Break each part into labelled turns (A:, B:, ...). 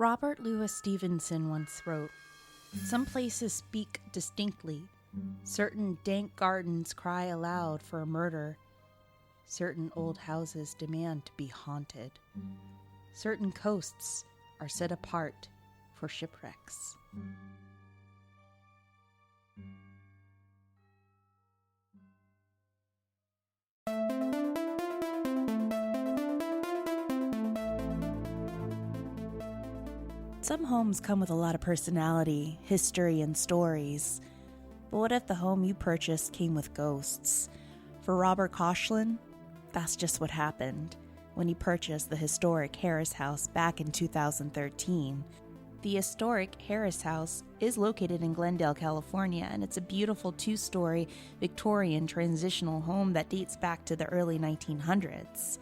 A: Robert Louis Stevenson once wrote, "Some places speak distinctly. Certain dank gardens cry aloud for a murder. Certain old houses demand to be haunted. Certain coasts are set apart for shipwrecks." Some homes come with a lot of personality, history, and stories. But what if the home you purchased came with ghosts? For Robert Koshland, that's just what happened when he purchased the historic Harris House back in 2013. The historic Harris House is located in Glendale, California, and it's a beautiful two-story Victorian Transitional home that dates back to the early 1900s.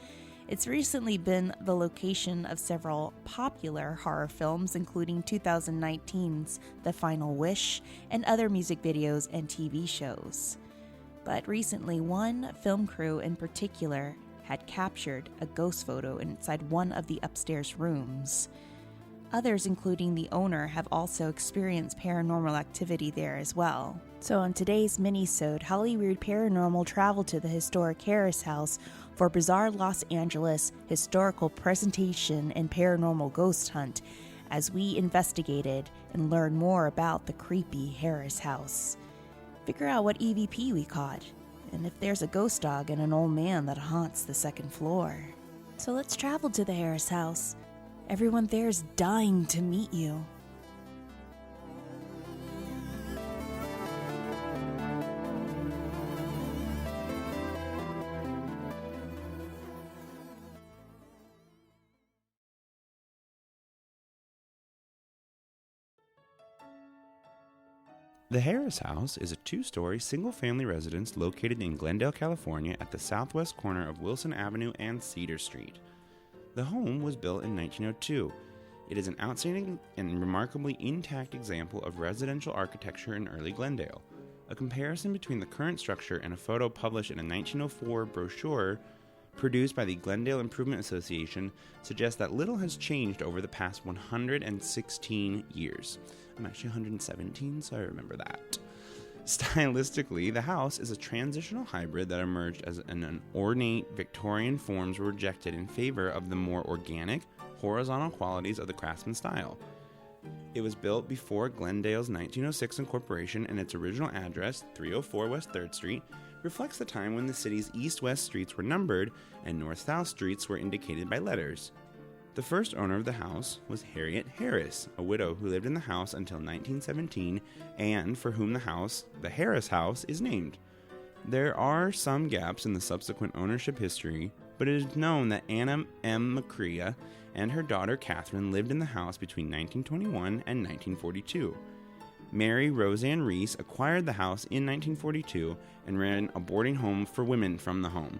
A: It's recently been the location of several popular horror films, including 2019's The Final Wish and other music videos and TV shows. But recently, one film crew in particular had captured a ghost photo inside one of the upstairs rooms. Others, including the owner, have also experienced paranormal activity there as well. So on today's Minisode, Hollyweird Paranormal traveled to the historic Harris House for a bizarre Los Angeles historical presentation and paranormal ghost hunt as we investigated and learned more about the creepy Harris House. Figure out what EVP we caught, and if there's a ghost dog and an old man that haunts the second floor. So let's travel to the Harris House. Everyone there is dying to meet you.
B: The Harris House is a two-story single-family residence located in Glendale, California at the southwest corner of Wilson Avenue and Cedar Street. The home was built in 1902. It is an outstanding and remarkably intact example of residential architecture in early Glendale. A comparison between the current structure and a photo published in a 1904 brochure produced by the Glendale Improvement Association suggests that little has changed over the past 116 years. I'm actually 117, so I remember that. Stylistically, the house is a transitional hybrid that emerged as an ornate Victorian forms were rejected in favor of the more organic, horizontal qualities of the Craftsman style. It was built before Glendale's 1906 incorporation, and its original address, 304 West 3rd Street, reflects the time when the city's east-west streets were numbered and north-south streets were indicated by letters. The first owner of the house was Harriet Harris, a widow who lived in the house until 1917 and for whom the Harris House is named. There are some gaps in the subsequent ownership history, but it is known that Anna M. McCrea and her daughter Catherine lived in the house between 1921 and 1942. Mary Roseanne Reese acquired the house in 1942 and ran a boarding home for women from the home.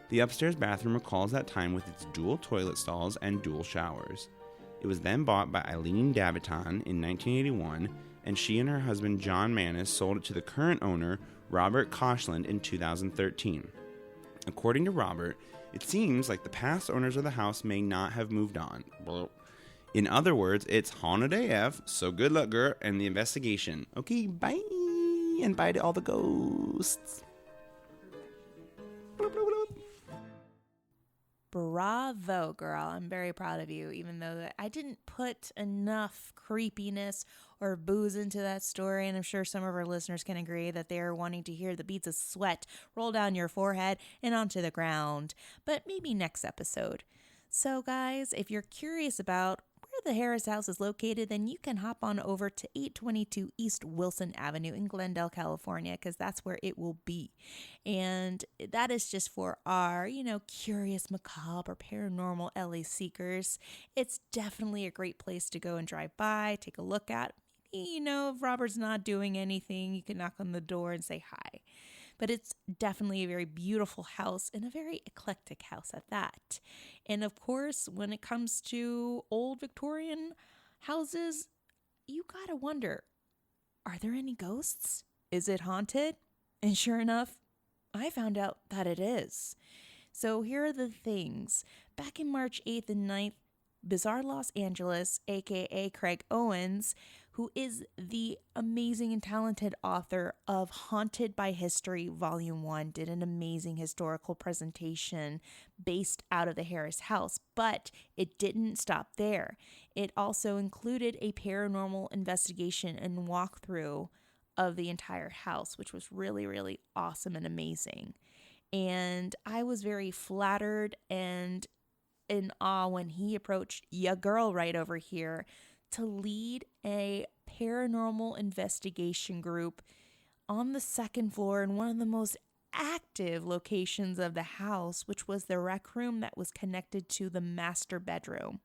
B: The upstairs bathroom recalls that time with its dual toilet stalls and dual showers. It was then bought by Eileen Daviton in 1981, and she and her husband John Manis sold it to the current owner, Robert Koshland, in 2013. According to Robert, it seems like the past owners of the house may not have moved on. In other words, it's haunted AF, so good luck, girl, and the investigation. Okay, bye, and bye to all the ghosts.
A: Bravo, girl. I'm very proud of you, even though I didn't put enough creepiness or booze into that story, and I'm sure some of our listeners can agree that they're wanting to hear the beads of sweat roll down your forehead and onto the ground, but maybe next episode. So guys, if you're curious about where the Harris House is located, then you can hop on over to 822 East Wilson Avenue in Glendale, California, because that's where it will be. And that is just for our, curious, macabre, paranormal LA seekers. It's definitely a great place to go and drive by, take a look at. Maybe, if Robert's not doing anything, you can knock on the door and say hi. But it's definitely a very beautiful house and a very eclectic house at that. And of course, when it comes to old Victorian houses, you gotta wonder, are there any ghosts? Is it haunted? And sure enough, I found out that it is. So here are the things. Back in March 8th and 9th, Bizarre Los Angeles, aka Craig Owens, who is the amazing and talented author of Haunted by History Volume 1, did an amazing historical presentation based out of the Harris house, but it didn't stop there. It also included a paranormal investigation and walkthrough of the entire house, which was really, really awesome and amazing. And I was very flattered and in awe when he approached ya girl right over here to lead a paranormal investigation group on the second floor in one of the most active locations of the house, which was the rec room that was connected to the master bedroom.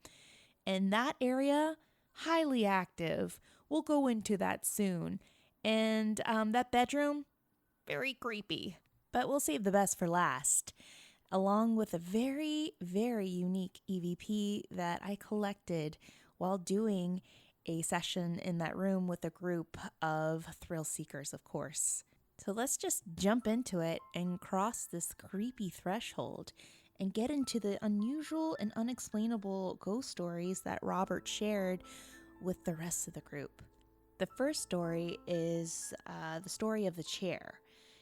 A: And that area, highly active. We'll go into that soon. And that bedroom, very creepy. But we'll save the best for last, along with a very, very unique EVP that I collected while doing a session in that room with a group of thrill seekers, of course. So let's just jump into it and cross this creepy threshold and get into the unusual and unexplainable ghost stories that Robert shared with the rest of the group. The first story is the story of the chair.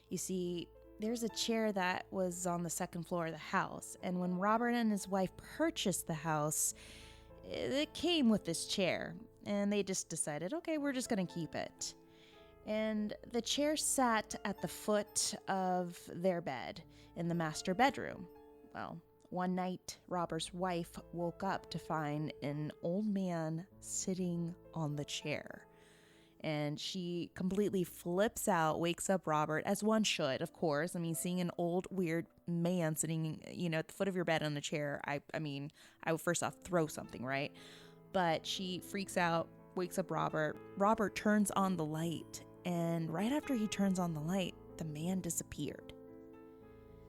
A: You see, there's a chair that was on the second floor of the house, and when Robert and his wife purchased the house, it came with this chair, and they just decided, okay, we're just going to keep it. And the chair sat at the foot of their bed in the master bedroom. Well, one night, Robert's wife woke up to find an old man sitting on the chair. And she completely flips out, wakes up Robert, as one should, of course. I mean, seeing an old, weird man sitting, at the foot of your bed on a chair, I would first off throw something, right? But she freaks out, wakes up Robert. Robert turns on the light, and right after he turns on the light, the man disappeared.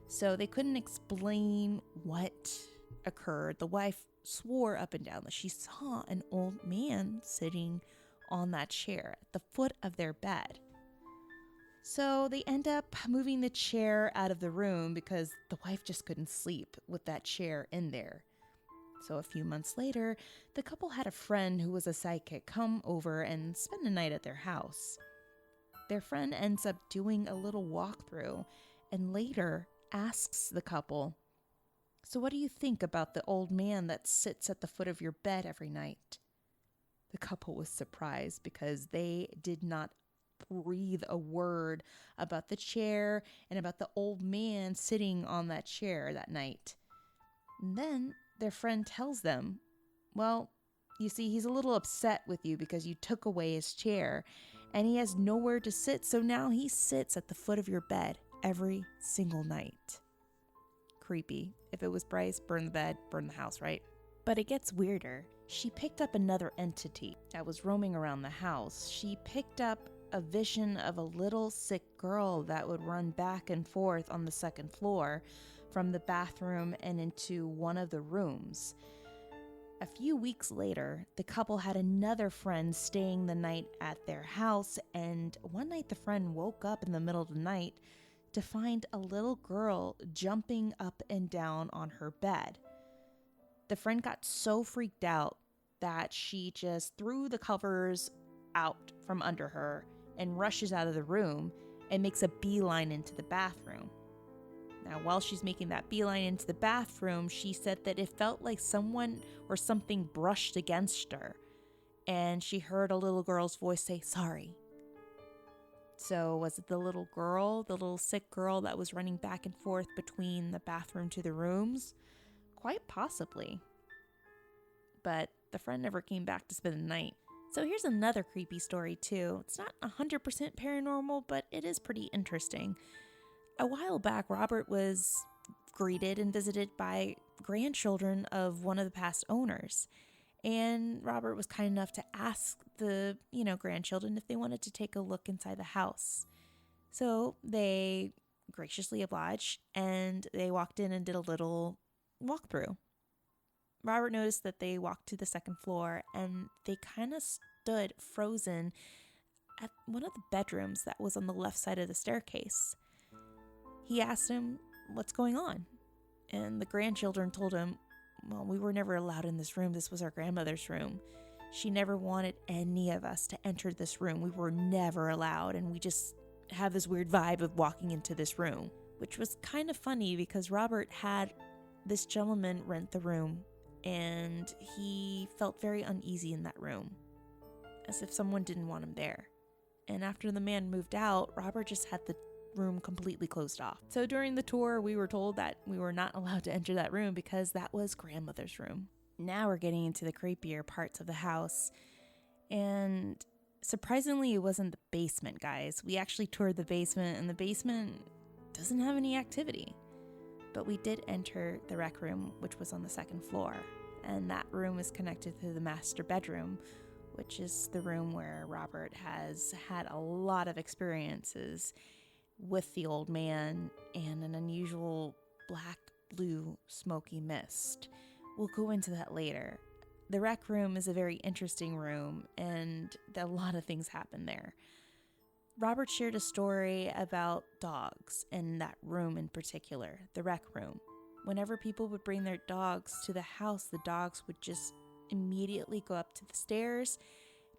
A: So they couldn't explain what occurred. The wife swore up and down that she saw an old man sitting on that chair at the foot of their bed. So they end up moving the chair out of the room because the wife just couldn't sleep with that chair in there. So a few months later, the couple had a friend who was a psychic come over and spend the night at their house. Their friend ends up doing a little walkthrough and later asks the couple, "So what do you think about the old man that sits at the foot of your bed every night?" The couple was surprised because they did not breathe a word about the chair and about the old man sitting on that chair that night. And then their friend tells them, "Well, you see, he's a little upset with you because you took away his chair and he has nowhere to sit, so now he sits at the foot of your bed every single night." Creepy. If it was Bryce, burn the bed, burn the house, right? But it gets weirder. She picked up another entity that was roaming around the house. She picked up a vision of a little sick girl that would run back and forth on the second floor from the bathroom and into one of the rooms. A few weeks later, the couple had another friend staying the night at their house, and one night the friend woke up in the middle of the night to find a little girl jumping up and down on her bed. The friend got so freaked out that she just threw the covers out from under her and rushes out of the room and makes a beeline into the bathroom. Now, while she's making that beeline into the bathroom, she said that it felt like someone or something brushed against her, and she heard a little girl's voice say, "Sorry." So was it the little girl, the little sick girl that was running back and forth between the bathroom to the rooms? Quite possibly. But the friend never came back to spend the night. So here's another creepy story too. It's not 100% paranormal, but it is pretty interesting. A while back, Robert was greeted and visited by grandchildren of one of the past owners. And Robert was kind enough to ask the, grandchildren if they wanted to take a look inside the house. So they graciously obliged, and they walked in and did a little walkthrough. Robert noticed that they walked to the second floor, and they kind of stood frozen at one of the bedrooms that was on the left side of the staircase. He asked him, "What's going on?" And the grandchildren told him, well, we were never allowed in this room. This was our grandmother's room. She never wanted any of us to enter this room. We were never allowed, and we just have this weird vibe of walking into this room, which was kind of funny because Robert had this gentleman rent the room, and he felt very uneasy in that room, as if someone didn't want him there. And after the man moved out, Robert just had the room completely closed off. So during the tour, we were told that we were not allowed to enter that room because that was grandmother's room. Now we're getting into the creepier parts of the house. And surprisingly, it wasn't the basement, guys. We actually toured the basement, and the basement doesn't have any activity. But we did enter the rec room, which was on the second floor. And that room is connected to the master bedroom, which is the room where Robert has had a lot of experiences with the old man and an unusual black-blue smoky mist. We'll go into that later. The rec room is a very interesting room, and a lot of things happen there. Robert shared a story about dogs in that room in particular, the rec room. Whenever people would bring their dogs to the house, the dogs would just immediately go up to the stairs,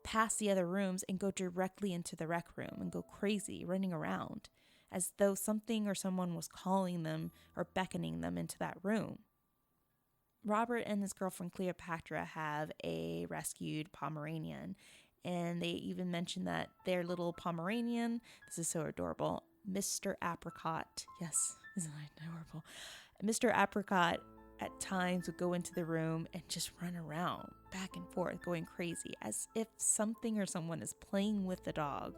A: past the other rooms, and go directly into the rec room and go crazy, running around, as though something or someone was calling them or beckoning them into that room. Robert and his girlfriend Cleopatra have a rescued Pomeranian, and they even mentioned that their little Pomeranian, this is so adorable, Mr. Apricot, yes, isn't that adorable? Mr. Apricot at times would go into the room and just run around back and forth, going crazy, as if something or someone is playing with the dog.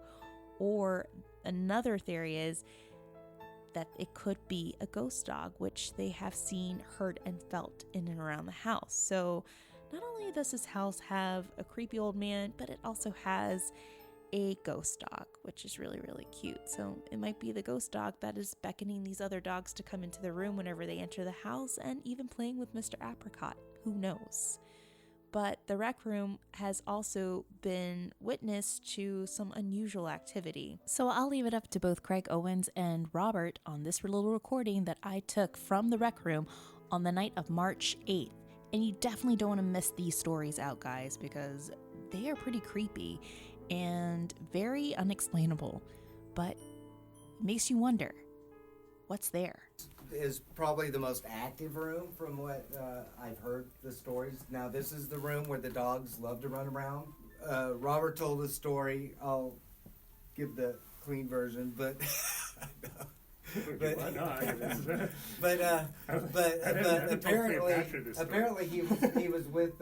A: Or another theory is that it could be a ghost dog, which they have seen, heard, and felt in and around the house. So not only does this house have a creepy old man, but it also has a ghost dog, which is really, really cute. So it might be the ghost dog that is beckoning these other dogs to come into the room whenever they enter the house, and even playing with Mr. Apricot. Who knows? But the rec room has also been witness to some unusual activity. So I'll leave it up to both Craig Owens and Robert on this little recording that I took from the rec room on the night of March 8th. And you definitely don't want to miss these stories out, guys, because they are pretty creepy and very unexplainable, but it makes you wonder, what's there?
C: Is probably the most active room from what I've heard the stories. Now, this is the room where the dogs love to run around. Robert told a story. I'll give the clean version, but apparently he was with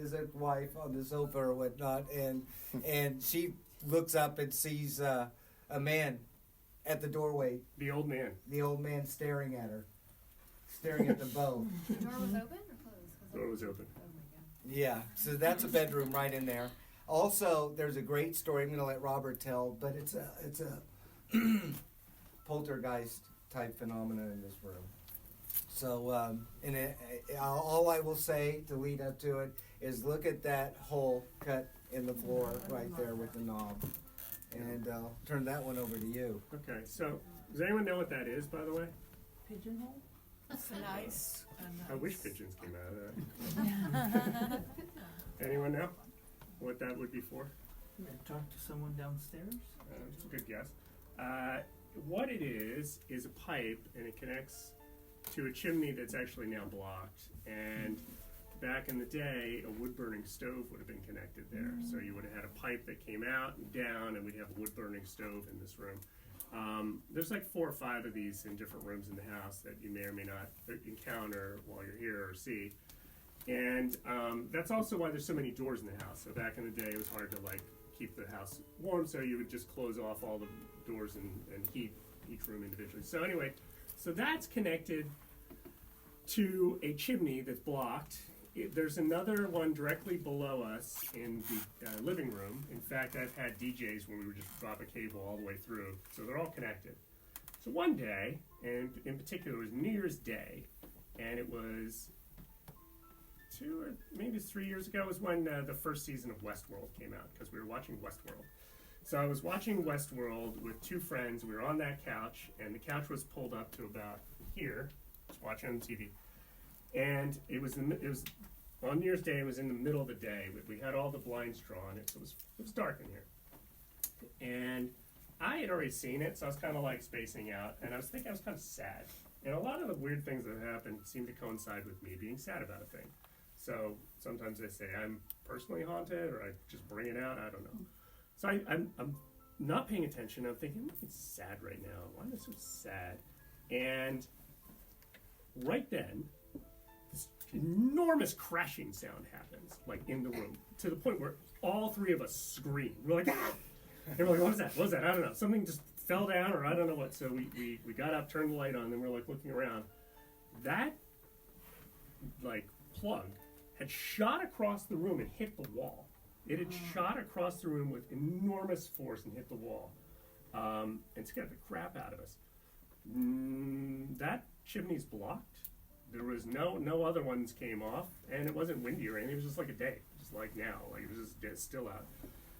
C: his wife on the sofa or whatnot, and she looks up and sees a man at the doorway.
D: The old man
C: staring at her, staring at the bow.
E: The door was open or closed?
D: The door was open.
E: Oh my God.
C: Yeah, so that's a bedroom right in there. Also, there's a great story I'm going to let Robert tell, but it's a poltergeist type phenomena in this room. So, all I will say to lead up to it is look at that hole cut in the floor right there with the knob. And I'll turn that one over to you.
D: Okay, so does anyone know what that is, by the way?
F: Pigeonhole?
E: That's nice.
D: I wish pigeons came out of that. Anyone know what that would be for?
F: Yeah, talk to someone downstairs?
D: It's a good guess. What it is a pipe, and it connects to a chimney that's actually now blocked. And back in the day, a wood-burning stove would have been connected there. So you would have had a pipe that came out and down, and we'd have a wood-burning stove in this room. There's like 4 or 5 of these in different rooms in the house that you may or may not encounter while you're here or see. And that's also why there's so many doors in the house. So back in the day, it was hard to keep the house warm, so you would just close off all the doors and heat each room individually. So anyway, so that's connected to a chimney that's blocked. There's another one directly below us in the living room. In fact, I've had DJs where we would just drop a cable all the way through. So they're all connected. So one day, and in particular, it was New Year's Day, and it was 2 or maybe 3 years ago was when the first season of Westworld came out, because we were watching Westworld. So I was watching Westworld with 2 friends. We were on that couch, and the couch was pulled up to about here, just watching on TV. And it was on New Year's Day. It was in the middle of the day. We had all the blinds drawn. It was dark in here, and I had already seen it, so I was kind of like spacing out, and I was thinking I was kind of sad. And a lot of the weird things that happened seem to coincide with me being sad about a thing. So sometimes they say I'm personally haunted, or I just bring it out. I don't know. So I'm not paying attention. I'm thinking, it's sad right now. Why am I so sad? And right then, this enormous crashing sound happens, like in the room, to the point where all three of us scream. We're like, ah! And we're like, what was that? What was that? I don't know. Something just fell down, or I don't know what. So we got up, turned the light on, and we're like looking around. That like plug had shot across the room and hit the wall. It had shot across the room with enormous force and hit the wall, and scared the crap out of us. That chimney's blocked. There was no other ones came off, and it wasn't windy or anything. It was just like a day, just like now. Like it was just dead still out.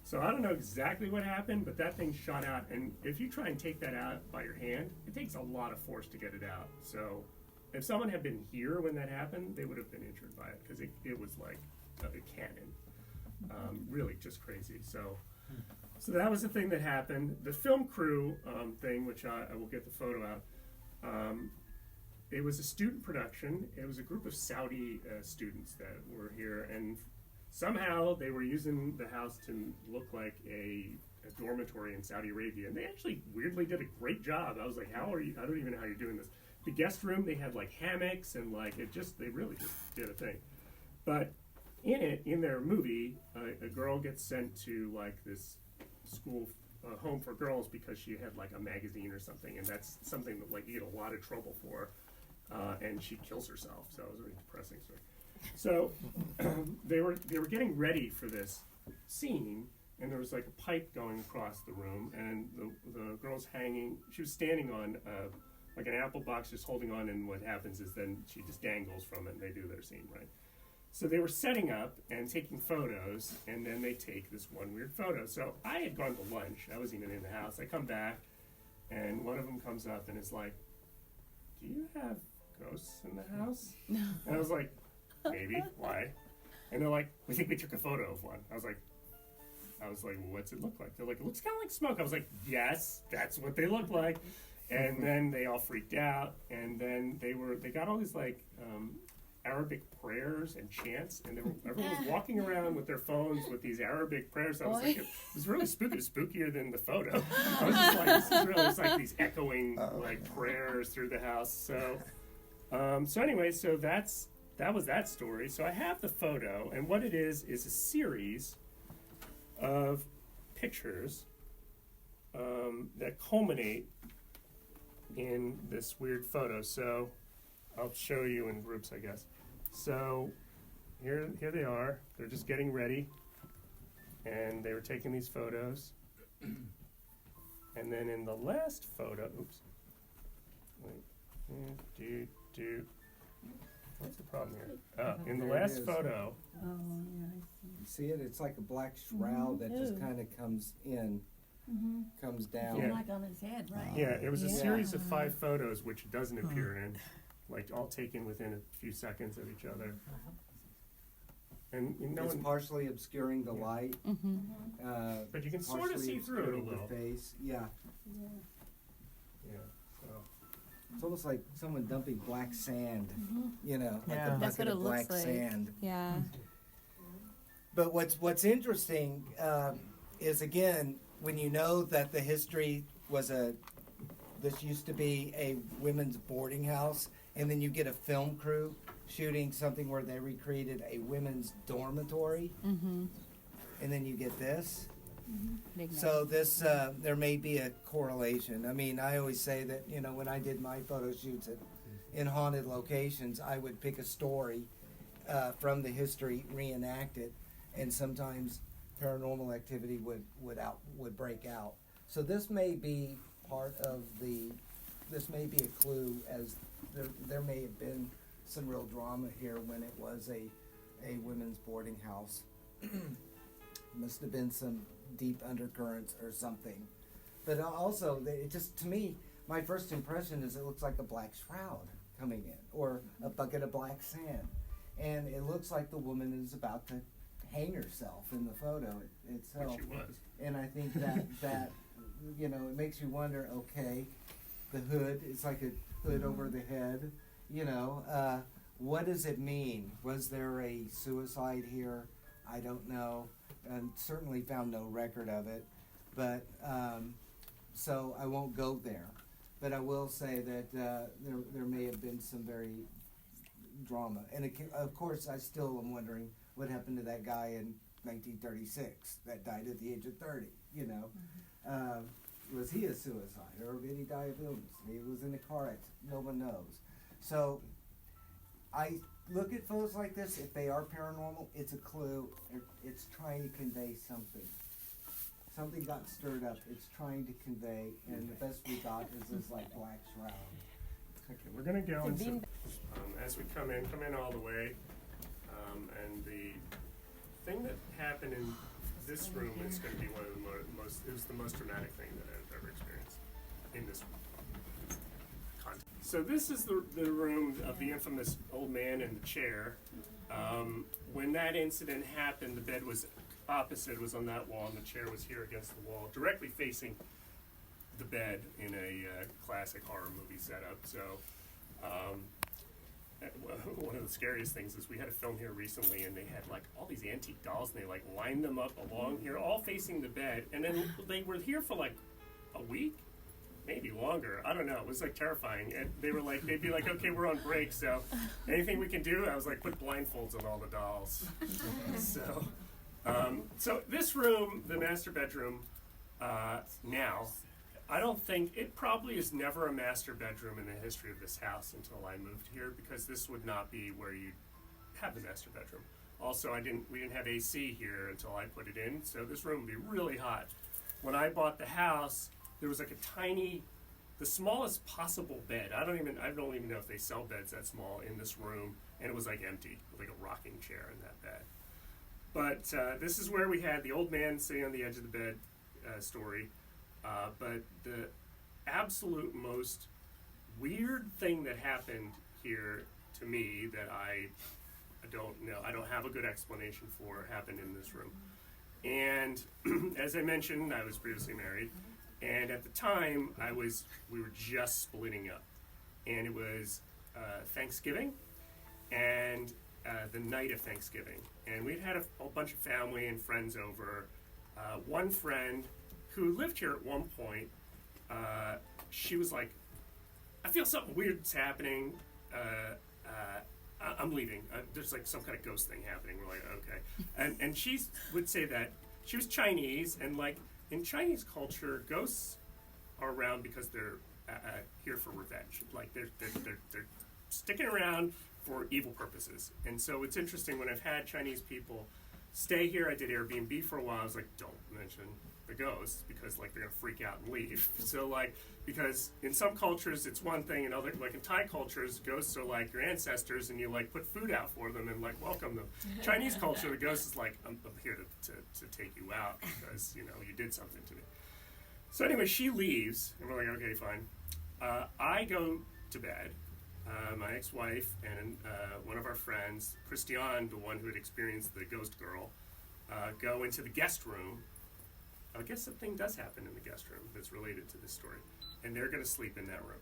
D: So I don't know exactly what happened, but that thing shot out, and if you try and take that out by your hand, it takes a lot of force to get it out. So if someone had been here when that happened, they would have been injured by it, because it was like a cannon. Really just crazy. So that was the thing that happened. The film crew thing, which I will get the photo out, it was a student production. It was a group of Saudi students that were here, and somehow they were using the house to look like a dormitory in Saudi Arabia, and they actually weirdly did a great job. I was like, how are you? I don't even know how you're doing this. The guest room, they had like hammocks, and like they really just did a thing. But in their movie, a girl gets sent to like this school home for girls because she had like a magazine or something, and that's something that like you get a lot of trouble for, and she kills herself. So it was a very depressing story. So they were getting ready for this scene, and there was like a pipe going across the room, and the girl's hanging. She was standing on like an apple box, just holding on, and what happens is then she just dangles from it, and they do their scene, right? So they were setting up and taking photos, and then they take this one weird photo. So I had gone to lunch. I wasn't even in the house. I come back, and one of them comes up and is like, "Do you have ghosts in the house?" And I was like, "Maybe. Why?" And they're like, "We think we took a photo of one." I was like, well, what's it look like? They're like, "It looks kind of like smoke." I was like, "Yes, that's what they look like." And then they all freaked out, and then they got all these like Arabic prayers and chants, and everyone was walking around with their phones with these Arabic prayers. I was like, it was really spooky. It was spookier than the photo. I was just like, this is really just like these echoing like prayers through the house. So anyway, so that was that story. So I have the photo, and what it is a series of pictures that culminate in this weird photo. So I'll show you in groups, I guess. So here they are. They're just getting ready, and they were taking these photos. And then in the last photo, what's the problem here? In the
C: There it
D: last
C: is.
D: photo,
C: You see it? It's like a black shroud that just kind of comes down.
D: Yeah.
E: Like on his head, right?
D: yeah, it was a
E: Yeah.
D: series of 5 photos, which it doesn't appear in, like all taken within a few seconds of each other. And no
C: It's
D: one,
C: partially obscuring the light.
D: but you can sort of
C: partially
D: see through it a
C: obscuring
D: little.
C: the face. Yeah.
D: Yeah. So.
C: It's almost like someone dumping black sand, you know, like
F: Yeah.
C: a
A: That's
C: bucket
A: what
C: of
A: it
C: black
A: looks like.
C: sand.
A: Yeah.
C: But what's interesting is, again, when you know that the history was this used to be a women's boarding house, and then you get a film crew shooting something where they recreated a women's dormitory, and then you get this.
A: Big
C: So this, there may be a correlation. I mean, I always say that, you know, when I did my photo shoots in haunted locations, I would pick a story from the history, reenact it, and sometimes paranormal activity would break out. So this may be this may be a clue, as there may have been some real drama here when it was a women's boarding house. Must have been some deep undercurrents or something. But also, it just, to me, my first impression is it looks like a black shroud. coming in, or a bucket of black sand. And it looks like the woman is about to hang herself in the photo itself.
D: Which she was.
C: And I think that you know, it makes you wonder, okay, the hood, it's like a hood over the head, you know, what does it mean? Was there a suicide here? I don't know, and certainly found no record of it, but so I won't go there. But I will say that there may have been some very drama, and of course I still am wondering what happened to that guy in 1936 that died at the age of 30. You know, was he a suicide, or did he die of illness? He was in a car accident. No one knows. So I look at photos like this. If they are paranormal, it's a clue. It's trying to convey something. Something got stirred up. It's trying to convey, and the best we got is this like black shroud.
D: Okay, we're gonna go into, as we come in all the way, and the thing that happened in this room is going to be one of the most, it was the most dramatic thing that I've ever experienced in this context. So this is the room of the infamous old man in the chair. When that incident happened, the bed was opposite, was on that wall, and the chair was here against the wall, directly facing the bed in a classic horror movie setup. So one of the scariest things is we had a film here recently, and they had like all these antique dolls, and they like lined them up along here, all facing the bed, and then they were here for like a week, maybe longer. I don't know. It was like terrifying. And they were like, they'd be like, okay, we're on break, so anything we can do? I was like, put blindfolds on all the dolls. So this room, the master bedroom, now, I don't think, it probably is never a master bedroom in the history of this house until I moved here, because this would not be where you'd have the master bedroom. Also, we didn't have AC here until I put it in, so this room would be really hot. When I bought the house, there was like a tiny, the smallest possible bed. I don't even know if they sell beds that small in this room, and it was like empty, like a rocking chair in that bed. But this is where we had the old man sitting on the edge of the bed story. But the absolute most weird thing that happened here to me that I don't know, I don't have a good explanation for, happened in this room. And as I mentioned, I was previously married, and at the time we were just splitting up, and it was Thanksgiving, and the night of Thanksgiving, and we'd had a bunch of family and friends over. One friend who lived here at one point, she was like, I feel something weird's happening, I'm leaving. There's like some kind of ghost thing happening. We're like, okay. And she would say that she was Chinese, and like in Chinese culture, ghosts are around because they're here for revenge. Like they're sticking around for evil purposes. And so it's interesting, when I've had Chinese people stay here, I did Airbnb for a while, I was like, don't mention the ghosts, because like they're gonna freak out and leave. So like, because in some cultures it's one thing, and other, like in Thai cultures, ghosts are like your ancestors, and you like put food out for them and like welcome them. Chinese culture, the ghost is like, I'm here to take you out because you know you did something to me. So anyway, she leaves, and we're like, okay, fine. I go to bed. My ex-wife and one of our friends, Christiane, the one who had experienced the ghost girl, go into the guest room. I guess something does happen in the guest room that's related to this story, and they're going to sleep in that room.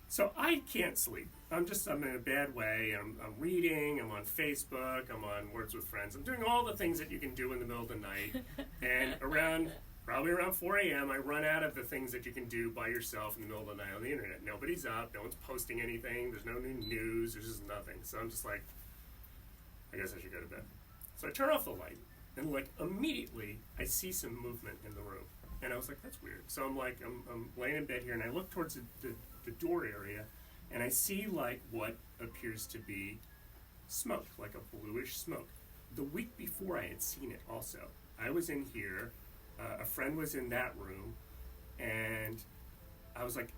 D: So I can't sleep. I'm in a bad way. I'm reading, I'm on Facebook, I'm on Words with Friends. I'm doing all the things that you can do in the middle of the night, and probably around 4 a.m., I run out of the things that you can do by yourself in the middle of the night on the internet. Nobody's up, no one's posting anything, there's no new news, there's just nothing. So I'm just like, I guess I should go to bed. So I turn off the light, and like immediately I see some movement in the room. And I was like, that's weird. So I'm laying in bed here, and I look towards the door area, and I see like what appears to be smoke, like a bluish smoke. The week before I had seen it also. I was in here, a friend was in that room, and I was like,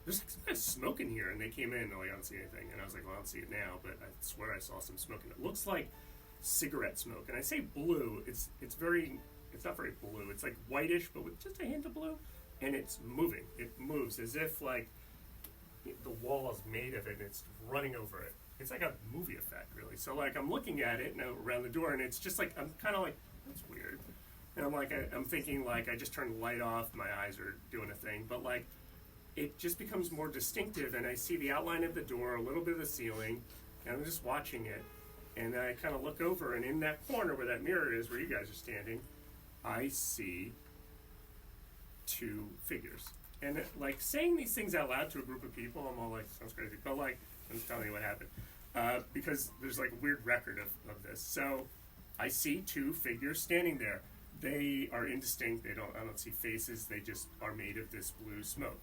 D: there's like some kind of smoke in here, and they came in, and they're like, I don't see anything, and I was like, well, I don't see it now, but I swear I saw some smoke, and it looks like cigarette smoke, and I say blue, it's not very blue, it's like whitish, but with just a hint of blue, and it's moving, it moves as if like the wall is made of it and it's running over it. It's like a movie effect, really. So like I'm looking at it around the door, and it's just like I'm kind of like, that's weird. And I'm like I'm thinking like I just turned the light off, my eyes are doing a thing, but like it just becomes more distinctive, and I see the outline of the door, a little bit of the ceiling, and I'm just watching it. And then I kind of look over, and in that corner where that mirror is, where you guys are standing, I see two figures. And like saying these things out loud to a group of people, I'm all like, sounds crazy, but like I'm telling you what happened, because there's like a weird record of this. So I see two figures standing there. They are indistinct. I don't see faces. They just are made of this blue smoke.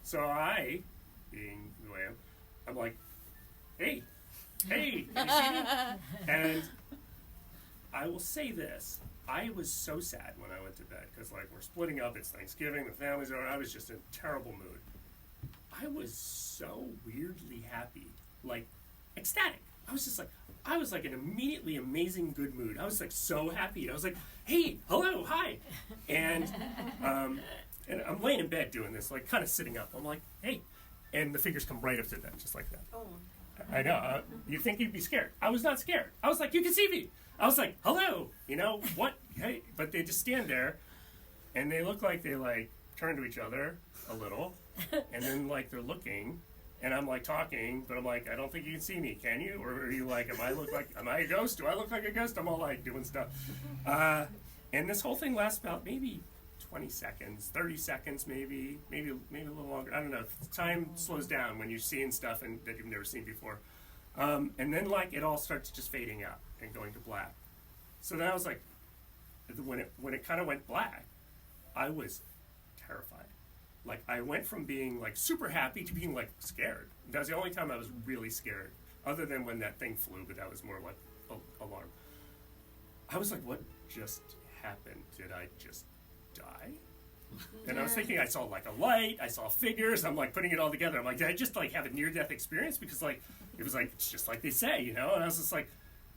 D: So I, being the way I'm like, hey, can you see me? And I will say this. I was so sad when I went to bed because, like, we're splitting up. It's Thanksgiving. The family's over. I was just in a terrible mood. I was so weirdly happy, like, ecstatic. I was like in immediately amazing good mood. I was like so happy. I was like, hey, hello, hi. And I'm laying in bed doing this, like, kind of sitting up. I'm like, hey. And the figures come right up to them, just like that.
E: Oh.
D: I know. You'd think you'd be scared. I was not scared. I was like, you can see me. I was like, hello. You know, what? Hey. But they just stand there, and they look like they, like, turn to each other a little, and then, like, they're looking, and I'm, like, talking, but I'm like, I don't think you can see me. Can you? Or are you like, am I a ghost? Do I look like a ghost? I'm all, like, doing stuff. And this whole thing lasts about maybe 20 seconds, 30 seconds maybe a little longer. I don't know. Time slows down when you're seeing stuff that you've never seen before. And then, like, it all starts just fading out and going to black. So then I was like, when it kind of went black, I was terrified. Like, I went from being, like, super happy to being, like, scared. That was the only time I was really scared, other than when that thing flew, but that was more like alarm. I was like, what just happened? Did I just die? And I was thinking I saw, like, a light, I saw figures, I'm, like, putting it all together. I'm like, did I just, like, have a near-death experience? Because, like, it was, like, it's just like they say, you know? And I was just like,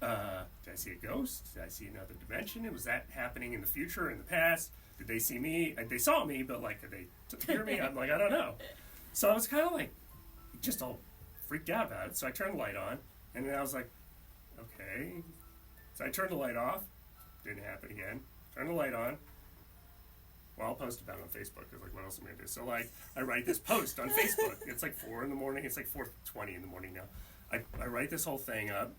D: did I see a ghost? Did I see another dimension? Was that happening in the future, in the past? Did they see me? They saw me, but, like, did they hear me? I'm like, I don't know. So I was kind of, like, just all freaked out about it. So I turned the light on, and then I was like, okay. So I turned the light off. Didn't happen again. Turned the light on. Well, I'll post about it on Facebook, because, like, what else am I going to do? So, like, I write this post on Facebook. It's, like, 4 in the morning. It's, like, 4:20 in the morning now. I write this whole thing up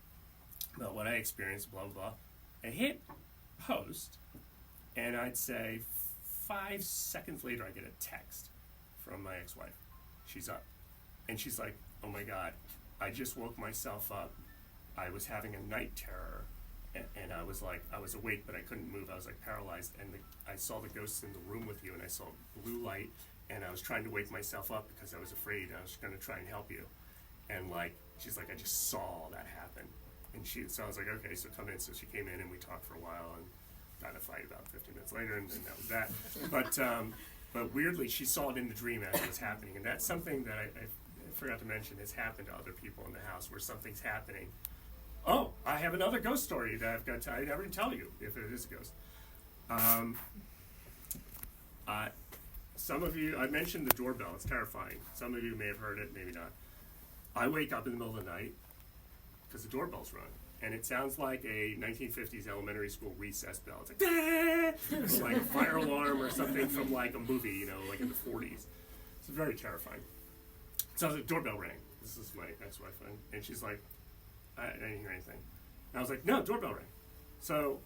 D: about what I experienced, blah, blah, blah. I hit post, and I'd say 5 seconds later, I get a text from my ex-wife. She's up. And she's like, oh, my God, I just woke myself up. I was having a night terror. And I was like, I was awake, but I couldn't move. I was like paralyzed. And I saw the ghosts in the room with you, and I saw blue light. And I was trying to wake myself up because I was afraid. And I was going to try and help you. And, like, she's like, I just saw that happen. And so I was like, okay, so come in. So she came in, and we talked for a while, and got in a fight about 15 minutes later, and that was that. But weirdly, she saw it in the dream as it was happening. And that's something that I forgot to mention has happened to other people in the house, where something's happening. Oh, I have another ghost story that I've got to never tell you if it is a ghost. Some of you, I mentioned the doorbell. It's terrifying. Some of you may have heard it, maybe not. I wake up in the middle of the night because the doorbell's rung. And it sounds like a 1950s elementary school recess bell. It's like, dah! It's like a fire alarm or something from, like, a movie, you know, like in the 40s. It's very terrifying. So the doorbell rang. This is my ex-wife, and she's like, I didn't hear anything. And I was like, no, doorbell rang. So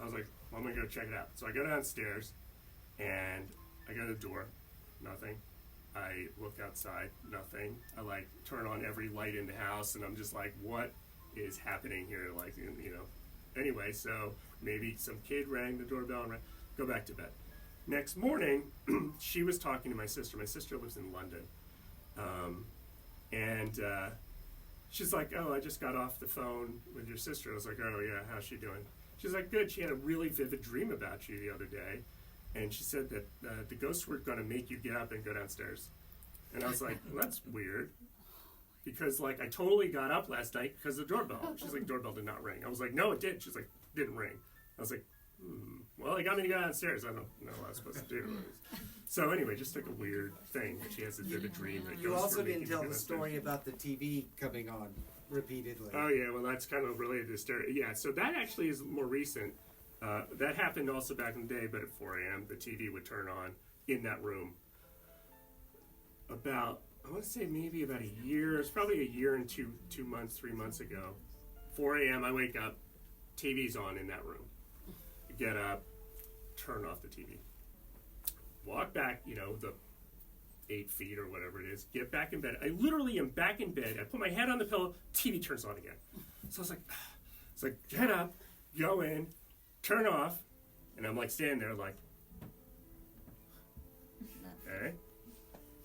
D: I was like, well, I'm going to go check it out. So I go downstairs, and I go to the door, nothing. I look outside, nothing. I, like, turn on every light in the house, and I'm just like, what is happening here? Like, you know. Anyway, so maybe some kid rang the doorbell and go back to bed. Next morning, she was talking to my sister. My sister lives in London. She's like, oh, I just got off the phone with your sister. I was like, oh, yeah, how's she doing? She's like, good. She had a really vivid dream about you the other day. And she said that the ghosts were going to make you get up and go downstairs. And I was like, well, that's weird. Because, like, I totally got up last night because of the doorbell. She's like, doorbell did not ring. I was like, no, it did. She's like, didn't ring. I was like, Well, they got me to go downstairs. I don't know what I was supposed to do. So anyway, just like a weird thing. She has this vivid dream that
C: You
D: goes
C: also
D: for me
C: didn't
D: to
C: tell
D: go
C: the
D: downstairs.
C: story about the TV coming on repeatedly.
D: Oh yeah, well that's kind of related to hysteria. Yeah, so that actually is more recent. That happened also back in the day, but at 4 a.m. the TV would turn on in that room. About, I want to say maybe about a year. It's probably a year and 2 months, 3 months ago. 4 a.m. I wake up, TV's on in that room. Get up, turn off the TV. Walk back, the 8 feet or whatever it is. Get back in bed. I literally am back in bed. I put my head on the pillow. TV turns on again. So I was like, get up, go in, turn off, and I'm like standing there like, okay.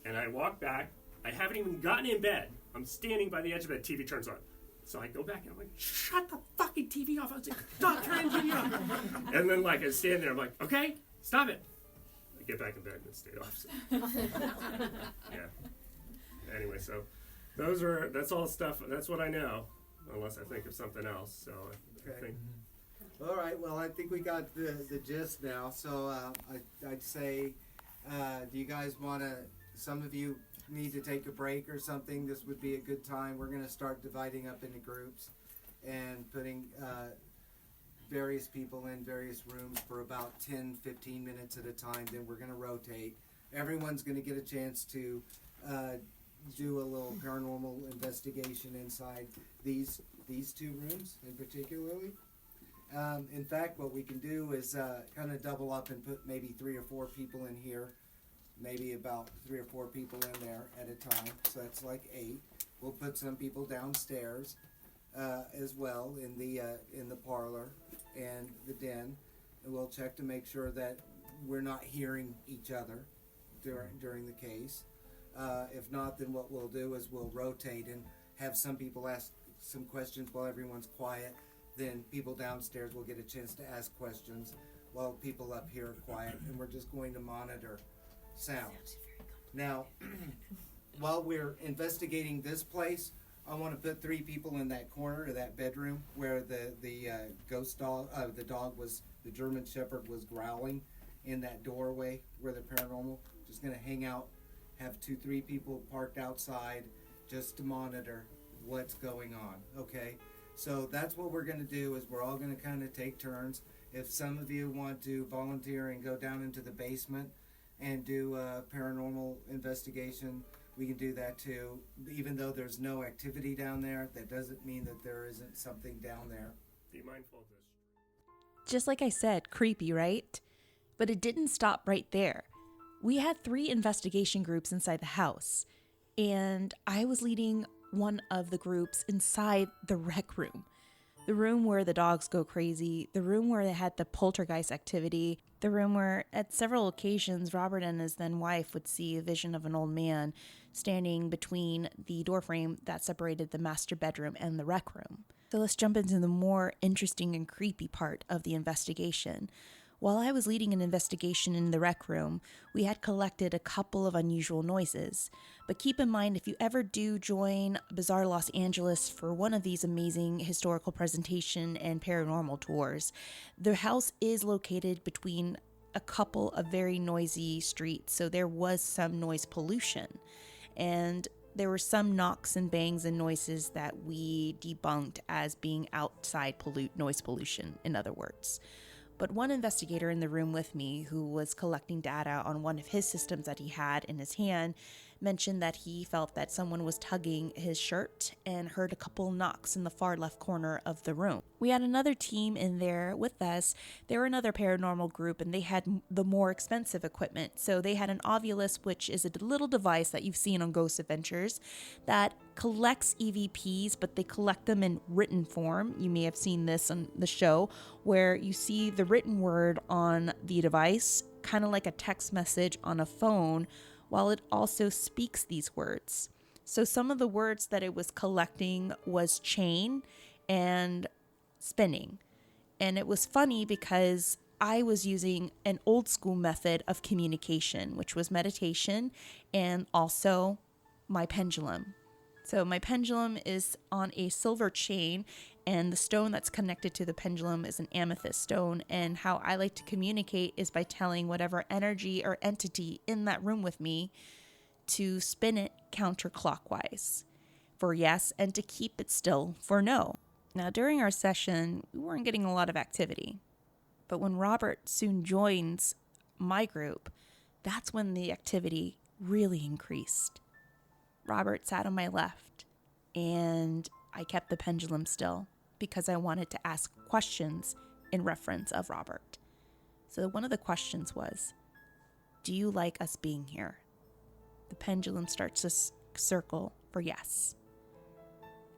D: And I walk back. I haven't even gotten in bed. I'm standing by the edge of bed. TV turns on. So I go back and I'm like, shut the fucking TV off. I was like, stop turning the TV off. And then I stand there. I'm like, okay, stop it. I get back in bed and it stayed off. So. Yeah. Anyway, so that's all stuff. That's what I know, unless I think of something else. So I think.
C: All right. Well, I think we got the gist now. So I'd say, do you guys want to? Some of you need to take a break or something. This would be a good time. We're going to start dividing up into groups and putting various people in various rooms for about 10-15 minutes at a time. Then we're going to rotate. Everyone's going to get a chance to do a little paranormal investigation inside these 2 rooms in particularly. In fact, what we can do is kind of double up and put maybe 3 or 4 people in here, maybe about 3 or 4 people in there at a time. So that's like 8. We'll put some people downstairs as well in the parlor and the den, and we'll check to make sure that we're not hearing each other during the case. If not, then what we'll do is we'll rotate and have some people ask some questions while everyone's quiet. Then people downstairs will get a chance to ask questions while people up here are quiet, and we're just going to monitor sound. Now, while we're investigating this place, I want to put 3 people in that corner of that bedroom where the ghost dog, the German Shepherd was growling in that doorway where the paranormal. Just going to hang out, have 2-3 people parked outside just to monitor what's going on. Okay, so that's what we're going to do. Is we're all going to kind of take turns. If some of you want to volunteer and go down into the basement and do a paranormal investigation, we can do that too. Even though there's no activity down there, that doesn't mean that there isn't something down there.
D: Be mindful of this.
A: Just like I said, creepy, right? But it didn't stop right there. We had 3 investigation groups inside the house, and I was leading one of the groups inside the rec room. The room where the dogs go crazy, the room where they had the poltergeist activity, the room where at several occasions Robert and his then wife would see a vision of an old man standing between the doorframe that separated the master bedroom and the rec room. So let's jump into the more interesting and creepy part of the investigation. While I was leading an investigation in the rec room, we had collected a couple of unusual noises. But keep in mind, if you ever do join Bizarre Los Angeles for one of these amazing historical presentation and paranormal tours, the house is located between a couple of very noisy streets, so there was some noise pollution. And there were some knocks and bangs and noises that we debunked as being outside noise pollution, in other words. But one investigator in the room with me, who was collecting data on one of his systems that he had in his hand, mentioned that he felt that someone was tugging his shirt and heard a couple knocks in the far left corner of the room. We had another team in there with us. They were another paranormal group, and they had the more expensive equipment. So they had an Ovilus, which is a little device that you've seen on Ghost Adventures that collects EVPs, but they collect them in written form. You may have seen this on the show, where you see the written word on the device, kind of like a text message on a phone, while it also speaks these words. So some of the words that it was collecting was chain and spinning. And it was funny because I was using an old school method of communication, which was meditation and also my pendulum. So my pendulum is on a silver chain, And the stone that's connected to the pendulum is an amethyst stone. And how I like to communicate is by telling whatever energy or entity in that room with me to spin it counterclockwise for yes, and to keep it still for no. Now, during our session, we weren't getting a lot of activity. But when Robert soon joins my group, that's when the activity really increased. Robert sat on my left, and I kept the pendulum still because I wanted to ask questions in reference of Robert. So one of the questions was, do you like us being here? The pendulum starts to circle for yes.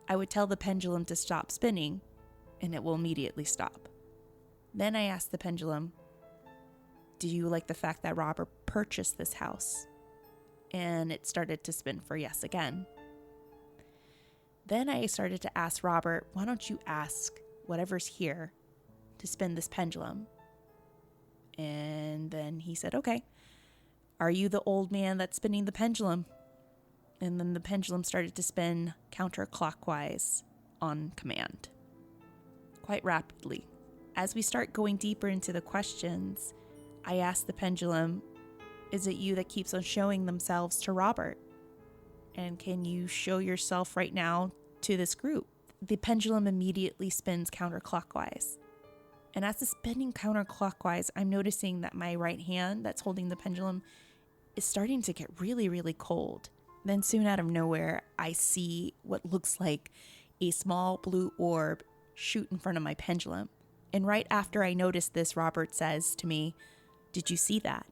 A: I would tell the pendulum to stop spinning, and it will immediately stop. Then I asked the pendulum, do you like the fact that Robert purchased this house? And it started to spin for yes again. Then I started to ask Robert, why don't you ask whatever's here to spin this pendulum? And then he said, okay. Are you the old man that's spinning the pendulum? And then the pendulum started to spin counterclockwise on command, quite rapidly. As we start going deeper into the questions, I asked the pendulum, is it you that keeps on showing themselves to Robert? And can you show yourself right now to this group? The pendulum immediately spins counterclockwise. And as it's spinning counterclockwise, I'm noticing that my right hand that's holding the pendulum is starting to get really, really cold. Then soon out of nowhere, I see what looks like a small blue orb shoot in front of my pendulum. And right after I noticed this, Robert says to me, did you see that?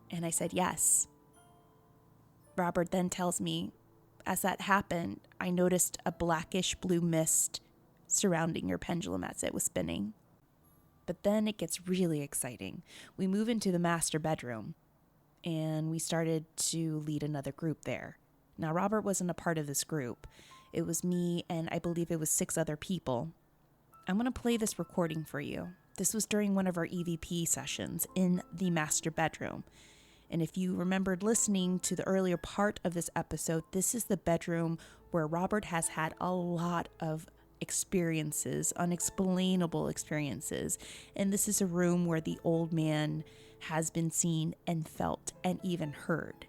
A: And I said, yes. Robert then tells me, as that happened, I noticed a blackish blue mist surrounding your pendulum as it was spinning. But then it gets really exciting. We move into the master bedroom, and we started to lead another group there. Now, Robert wasn't a part of this group. It was me, and I believe it was 6 other people. I'm going to play this recording for you. This was during one of our EVP sessions in the master bedroom. And if you remembered listening to the earlier part of this episode, this is the bedroom where Robert has had a lot of experiences, unexplainable experiences. And this is a room where the old man has been seen and felt and even heard.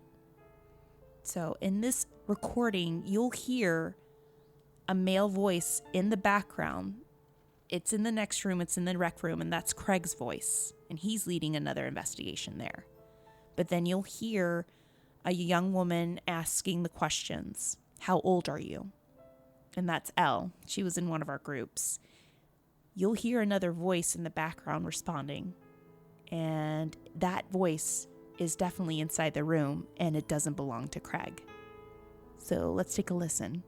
A: So in this recording, you'll hear a male voice in the background. It's in the next room, it's in the rec room, and that's Craig's voice. And he's leading another investigation there. But then you'll hear a young woman asking the questions. How old are you? And that's Elle. She was in one of our groups. You'll hear another voice in the background responding. And that voice is definitely inside the room, and it doesn't belong to Craig. So let's take a listen.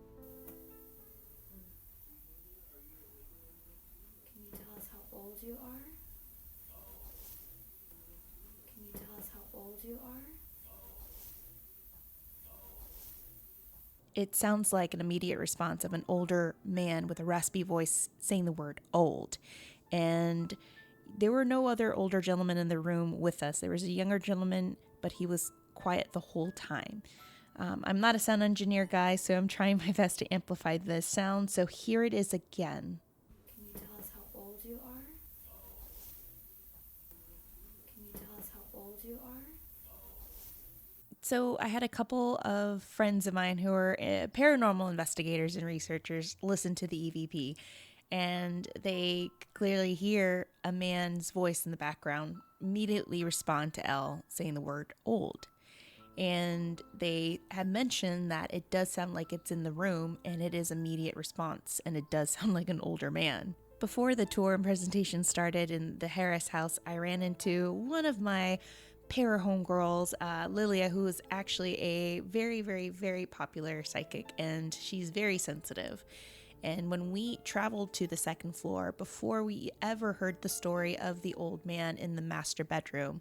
E: Can you tell us how old you are? Can you tell us how old you are?
A: It sounds like an immediate response of an older man with a raspy voice saying the word old. And there were no other older gentlemen in the room with us. There was a younger gentleman, but he was quiet the whole time. I'm not a sound engineer, guys, so I'm trying my best to amplify the sound. So here it is again.
E: Can you tell us how old you are? Can you tell us how old you are?
A: So I had a couple of friends of mine who are paranormal investigators and researchers listen to the EVP, and they clearly hear a man's voice in the background, immediately respond to Elle saying the word old. And they had mentioned that it does sound like it's in the room, and it is immediate response, and it does sound like an older man. Before the tour and presentation started in the Harris house, I ran into one of my para homegirls, Lilia, who is actually a very, very, very popular psychic, and she's very sensitive. And when we traveled to the second floor, before we ever heard the story of the old man in the master bedroom,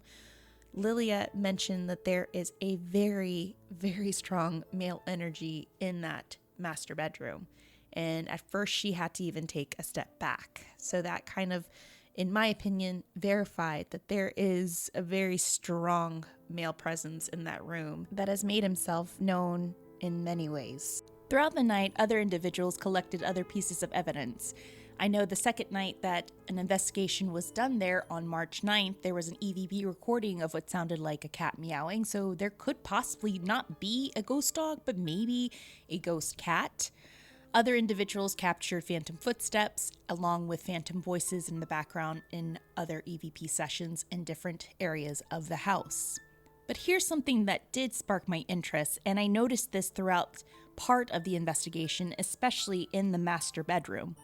A: Lilia mentioned that there is a very, very strong male energy in that master bedroom. And at first she had to even take a step back. So that kind of, in my opinion, verified that there is a very strong male presence in that room that has made himself known in many ways. Throughout the night, other individuals collected other pieces of evidence. I know the second night that an investigation was done there on March 9th, there was an EVP recording of what sounded like a cat meowing, so there could possibly not be a ghost dog, but maybe a ghost cat. Other individuals captured phantom footsteps, along with phantom voices in the background in other EVP sessions in different areas of the house. But here's something that did spark my interest, and I noticed this throughout part of the investigation, especially in the master bedroom.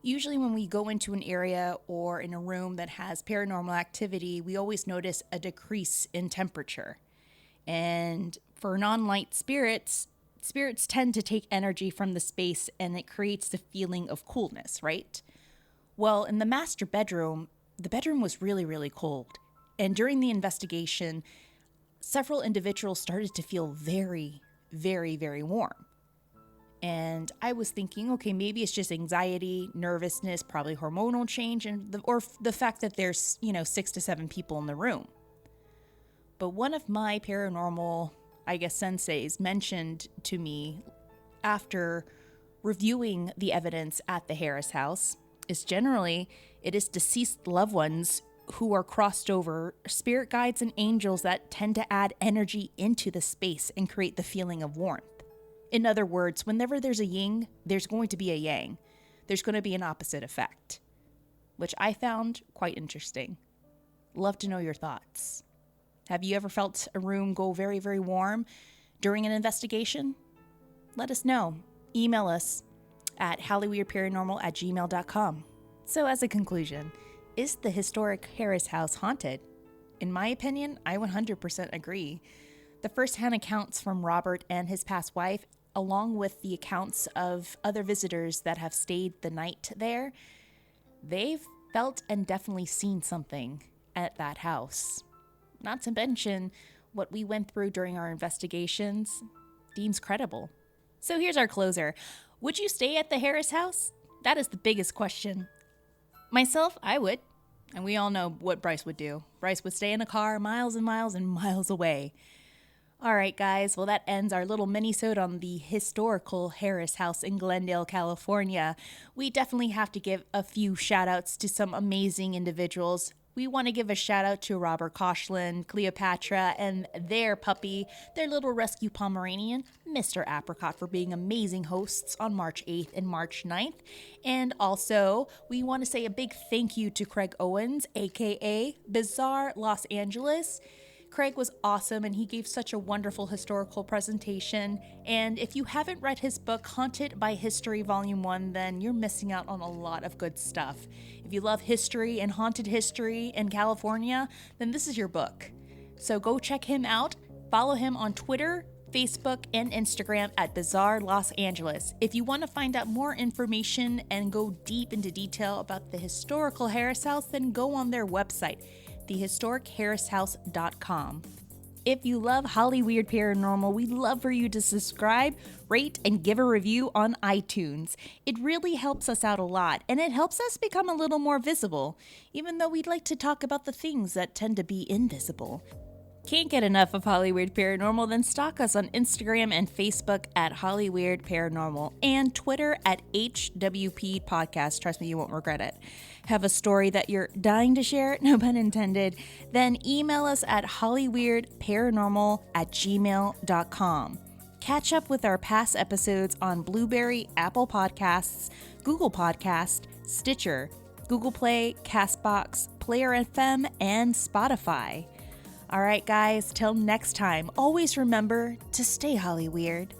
A: Usually when we go into an area or in a room that has paranormal activity, we always notice a decrease in temperature. And for non-light spirits tend to take energy from the space and it creates the feeling of coolness, right? Well, in the master bedroom, the bedroom was really, really cold. And during the investigation, several individuals started to feel very, very, very warm. And I was thinking, okay, maybe it's just anxiety, nervousness, probably hormonal change, or the fact that there's, 6 to 7 people in the room. But one of my paranormal, senseis mentioned to me after reviewing the evidence at the Harris house is generally it is deceased loved ones who are crossed over, spirit guides and angels that tend to add energy into the space and create the feeling of warmth. In other words, whenever there's a yin, there's going to be a yang. There's going to be an opposite effect, which I found quite interesting. Love to know your thoughts. Have you ever felt a room go very, very warm during an investigation? Let us know. Email us at hollyweirdparanormal@gmail.com. So as a conclusion, is the historic Harris house haunted? In my opinion, I 100% agree. The first-hand accounts from Robert and his past wife, along with the accounts of other visitors that have stayed the night there, they've felt and definitely seen something at that house. Not to mention what we went through during our investigations deems credible. So here's our closer. Would you stay at the Harris house? That is the biggest question. Myself, I would. And we all know what Bryce would do. Bryce would stay in a car miles and miles and miles away. All right, guys. Well, that ends our little minisode on the historical Harris house in Glendale, California. We definitely have to give a few shout outs to some amazing individuals. We want to give a shout out to Robert Koshland, Cleopatra, and their puppy, their little rescue Pomeranian, Mr. Apricot, for being amazing hosts on March 8th and March 9th. And also, we want to say a big thank you to Craig Owens, aka Bizarre Los Angeles. Craig was awesome and he gave such a wonderful historical presentation. And if you haven't read his book, Haunted by History Volume 1, then you're missing out on a lot of good stuff. If you love history and haunted history in California, then this is your book. So go check him out. Follow him on Twitter, Facebook, and Instagram at Bizarre Los Angeles. If you want to find out more information and go deep into detail about the historical Harris House, then go on their website, thehistoricharrishouse.com. If you love Hollyweird Paranormal, we'd love for you to subscribe, rate, and give a review on iTunes. It really helps us out a lot, and it helps us become a little more visible, even though we'd like to talk about the things that tend to be invisible. Can't get enough of Hollyweird Paranormal? Then stalk us on Instagram and Facebook at Hollyweird Paranormal and Twitter at HWP Podcast. Trust me, you won't regret it. Have a story that you're dying to share? No pun intended. Then email us at hollyweirdparanormal@gmail.com. Catch up with our past episodes on Blueberry, Apple Podcasts, Google Podcast, Stitcher, Google Play, Castbox, Player FM, and Spotify. All right, guys, till next time, always remember to stay Hollyweird.